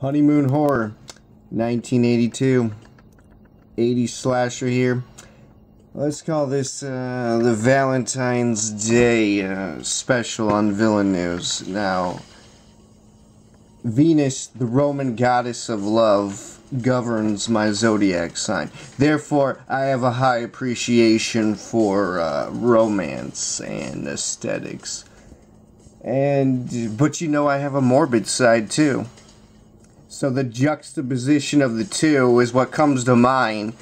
Honeymoon Horror, 1982. 80s slasher here. Let's call this the Valentine's Day special on VillainNews. Now, Venus, the Roman goddess of love, governs my zodiac sign. Therefore, I have a high appreciation for romance and aesthetics. But you know, I have a morbid side too. So the juxtaposition of the two is what comes to mind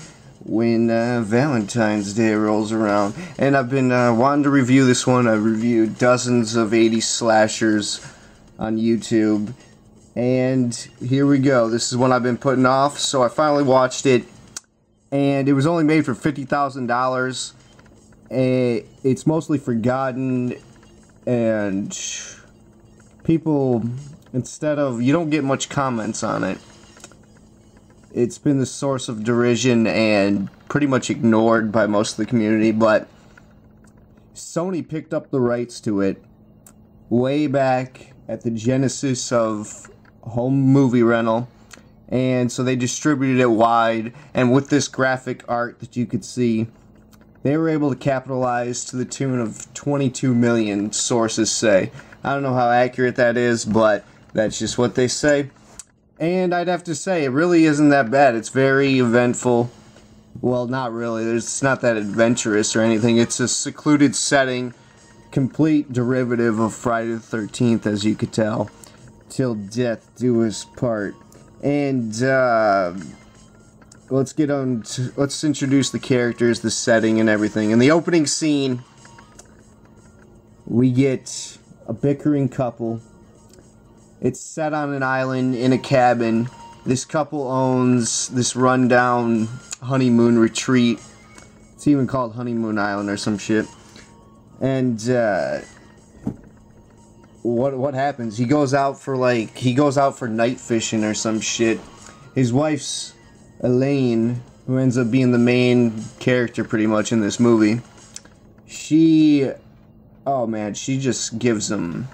when Valentine's Day rolls around. And I've been wanting to review this one. I've reviewed dozens of 80s slashers on YouTube. And here we go. This is one I've been putting off. So I finally watched it. And it was only made for $50,000. It's mostly forgotten. And people, instead of, you don't get much comments on it. It's been the source of derision and pretty much ignored by most of the community, but Sony picked up the rights to it way back at the genesis of home movie rental, and so they distributed it wide, and with this graphic art that you could see, they were able to capitalize to the tune of 22 million, sources say. I don't know how accurate that is, but that's just what they say. And I'd have to say, it really isn't that bad. It's very eventful. Well, not really. It's not that adventurous or anything. It's a secluded setting, complete derivative of Friday the 13th, as you could tell. Till death do us part. And let's get on to, let's introduce the characters, the setting, and everything. In the opening scene, we get a bickering couple. It's set on an island in a cabin. This couple owns this rundown honeymoon retreat. It's even called Honeymoon Island or some shit. And what happens? He goes out for night fishing or some shit. His wife's Elaine, who ends up being the main character pretty much in this movie. Oh man, she just gives him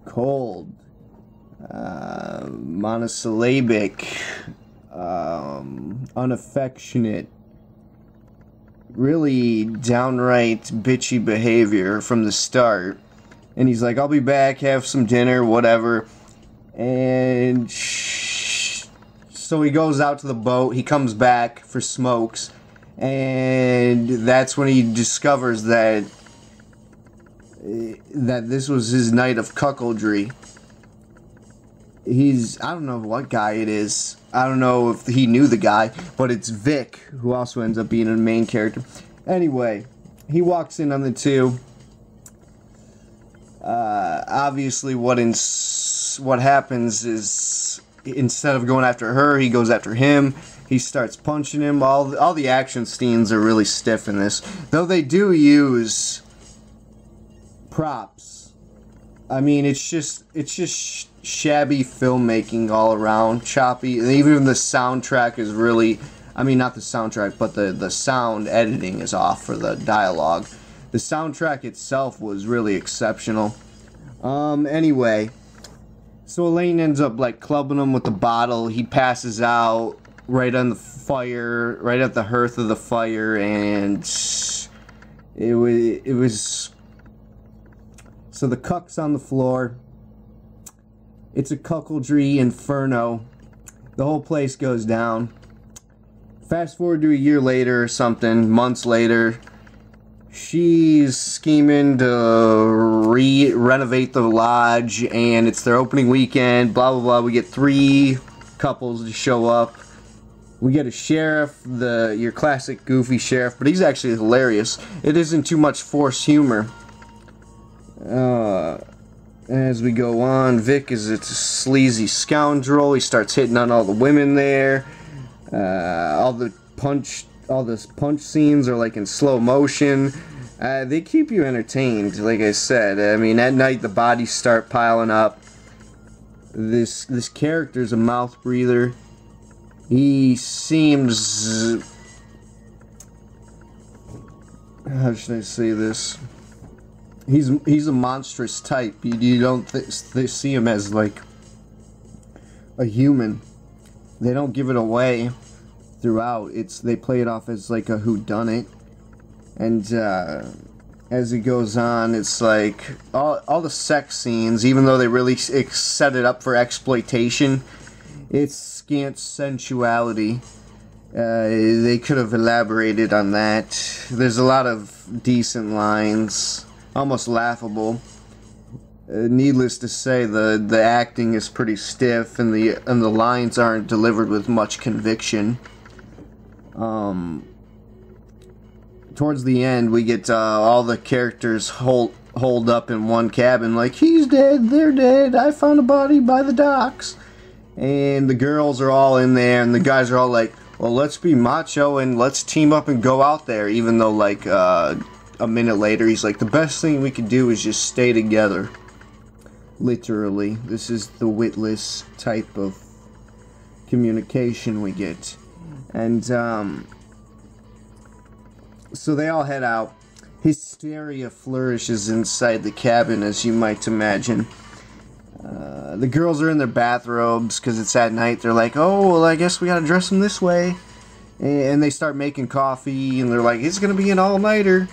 cold, monosyllabic, unaffectionate, really downright bitchy behavior from the start. And he's like, I'll be back, have some dinner, whatever. And so he goes out to the boat, he comes back for smokes, and that's when he discovers that this was his night of cuckoldry. I don't know what guy it is. I don't know if he knew the guy, but it's Vic, who also ends up being a main character. Anyway, he walks in on the two. Obviously, what happens is, instead of going after her, he goes after him. He starts punching him. All the action scenes are really stiff in this, though they do use props. I mean, it's just shabby filmmaking all around, choppy, and even the soundtrack is really, I mean, not the soundtrack, but the sound editing is off for the dialogue. The soundtrack itself was really exceptional. Anyway, so Elaine ends up like clubbing him with the bottle. He passes out right on the fire, right at the hearth of the fire, and it was. So the cuck's on the floor. It's a cuckoldry inferno. The whole place goes down. Fast forward to a year later or something, months later. She's scheming to renovate the lodge, and it's their opening weekend, blah blah blah. We get 3 couples to show up. We get a sheriff, your classic goofy sheriff, but he's actually hilarious. It isn't too much forced humor. As we go on, Vic is a sleazy scoundrel. He starts hitting on all the women there. All the punch scenes are like in slow motion. They keep you entertained, like I said. I mean, at night the bodies start piling up. This character's a mouth breather. He seems, how should I say this? He's a monstrous type. You don't see him as like a human. They don't give it away throughout. They play it off as like a whodunit, and as it goes on, it's like all the sex scenes, even though they really set it up for exploitation, it's scant sensuality. They could have elaborated on that. There's a lot of decent lines, almost laughable. Needless to say, the acting is pretty stiff, and the lines aren't delivered with much conviction. Towards the end, we get all the characters holed up in one cabin, like, he's dead, they're dead, I found a body by the docks. And the girls are all in there, and the guys are all like, well, let's be macho and let's team up and go out there, even though, like, a minute later, he's like, the best thing we can do is just stay together. Literally. This is the witless type of communication we get. And, so they all head out. Hysteria flourishes inside the cabin, as you might imagine. The girls are in their bathrobes because it's at night. They're like, oh, well, I guess we gotta dress them this way. And they start making coffee, and they're like, it's gonna be an all-nighter.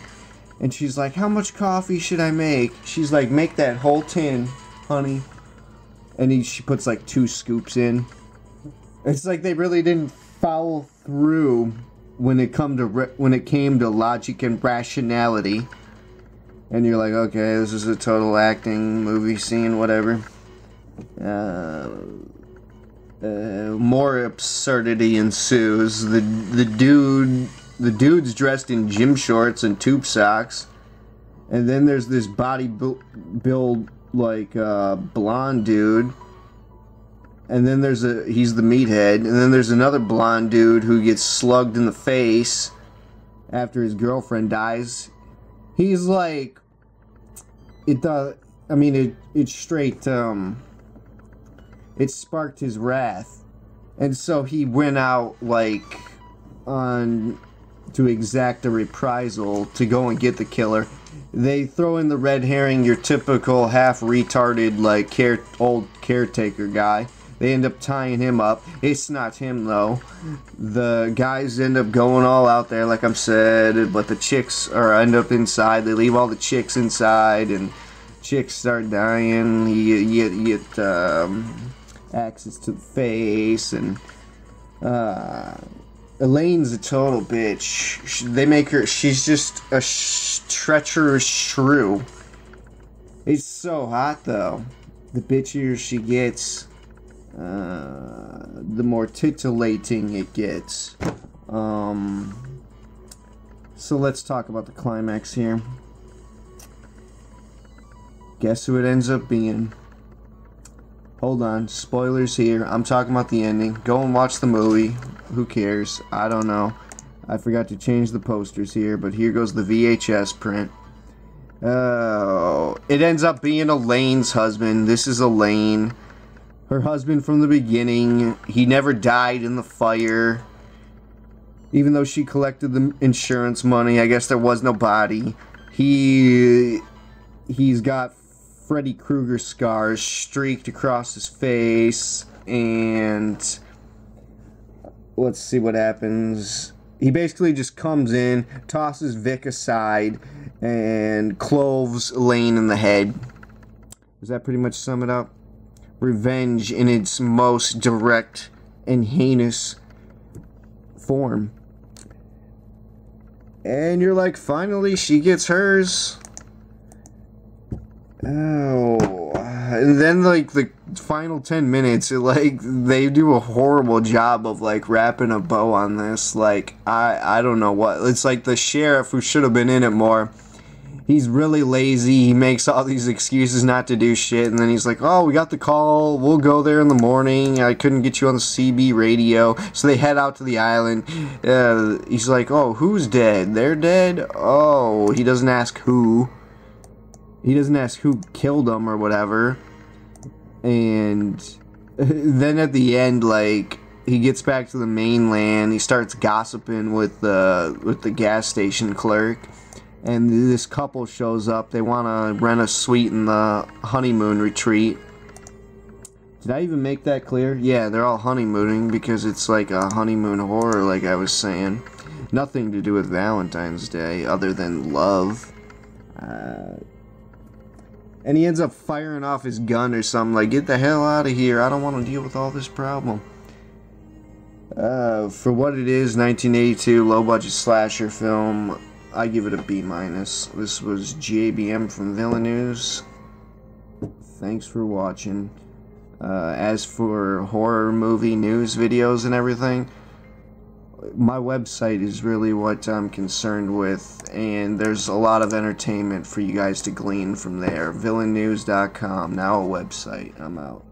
And she's like, how much coffee should I make? She's like, make that whole tin, honey. And she puts like 2 scoops in. It's like they really didn't follow through when it came to logic and rationality. And you're like, okay, this is a total acting movie scene, whatever. More absurdity ensues. The dude's dressed in gym shorts and tube socks, and then there's this build like blonde dude, and then he's the meathead, and then there's another blonde dude who gets slugged in the face after his girlfriend dies. He's like, it straight it sparked his wrath, and so he went out like to exact a reprisal to go and get the killer. They throw in the red herring, your typical half retarded like old caretaker guy. They end up tying him up. It's not him though. The guys end up going all out there, like I said, but the chicks end up inside. They leave all the chicks inside, and chicks start dying. You get axes to the face, and Elaine's a total bitch. They make her, she's just a treacherous shrew. It's so hot though. The bitchier she gets, the more titillating it gets. So let's talk about the climax here. Guess who it ends up being? Hold on, spoilers here. I'm talking about the ending. Go and watch the movie. Who cares? I don't know. I forgot to change the posters here, but here goes the VHS print. Oh, it ends up being Elaine's husband. This is Elaine. Her husband from the beginning. He never died in the fire. Even though she collected the insurance money, I guess there was no body. He's got Freddy Krueger scars streaked across his face, and let's see what happens. He basically just comes in, tosses Vic aside, and cloves Elaine in the head. Does that pretty much sum it up? Revenge in its most direct and heinous form. And you're like, finally, she gets hers. Oh, and then like the final 10 minutes, they do a horrible job of like wrapping a bow on this. Like, I don't know what. It's like the sheriff who should have been in it more. He's really lazy. He makes all these excuses not to do shit, and then he's like, oh, we got the call, we'll go there in the morning, I couldn't get you on the CB radio. So they head out to the island. He's like, oh, who's dead? They're dead? Oh, he doesn't ask who. He doesn't ask who killed him or whatever. And then at the end, like, he gets back to the mainland. He starts gossiping with the gas station clerk. And this couple shows up. They want to rent a suite in the honeymoon retreat. Did I even make that clear? Yeah, they're all honeymooning because it's like a honeymoon horror, like I was saying. Nothing to do with Valentine's Day other than love. And he ends up firing off his gun or something, like, get the hell out of here, I don't want to deal with all this problem. For what it is, 1982, low-budget slasher film, I give it a B-. This was GABM from VillainNews. Thanks for watching. As for horror movie news videos and everything, my website is really what I'm concerned with, and there's a lot of entertainment for you guys to glean from there. VillainNews.com, now a website. I'm out.